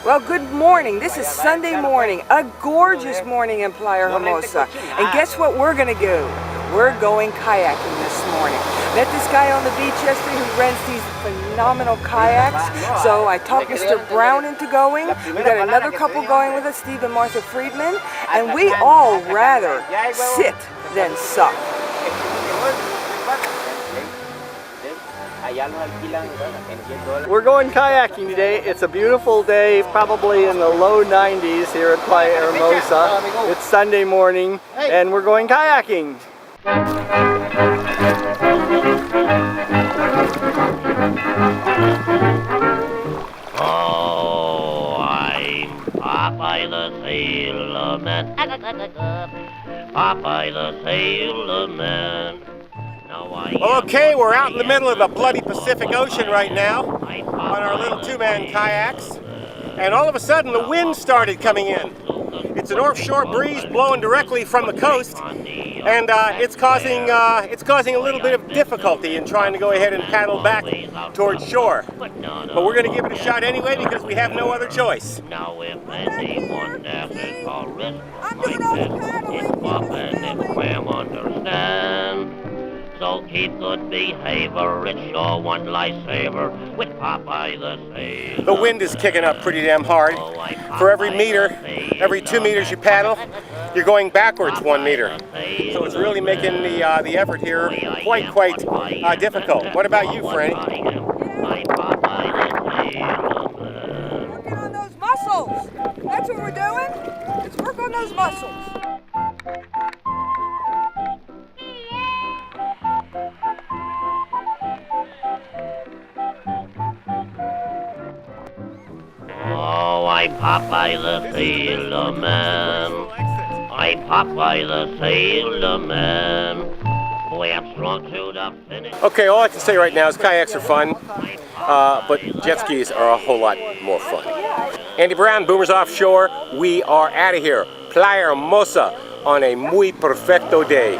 Well, good morning. This is Sunday morning, a gorgeous morning in Playa Hermosa. And guess what we're going to do? We're going kayaking this morning. Met this guy on the beach yesterday who rents these phenomenal kayaks. So I talked Mr. Brown into going. We got another couple going with us, Steve and Martha Friedman. And we all rather sit than suck. We're going kayaking today. It's a beautiful day, probably in the low 90s here at Playa Hermosa. It's Sunday morning and we're going kayaking. Oh, I'm Popeye the Sailor Man. Popeye the Sailor Man. Well, okay, we're out in the middle of the bloody Pacific Ocean right now on our little two-man kayaks, and all of a sudden the wind started coming in. It's an offshore breeze blowing directly from the coast, and it's causing a little bit of difficulty in trying to go ahead and paddle back towards shore. But we're going to give it a shot anyway because we have no other choice. Now if anyone dashes or risks like this, it's poppin' if ma'am understand. So keep good behavior, it's sure one lifesaver with Popeye the Sailor. The wind is kicking up pretty damn hard. For every meter, every 2 meters you paddle, you're going backwards 1 meter. So it's really making the effort here quite difficult. What about you, Frank? Working on those muscles. That's what we're doing. Let's work on those muscles. Oh, I'm Popeye the Sailor Man. I'm Popeye the Sailor Man. Boy, I'm strong to the finish. Okay, all I can say right now is kayaks are fun, but jet skis are a whole lot more fun. Andy Brown, Boomers Offshore. We are out of here. Playa Hermosa on a muy perfecto day.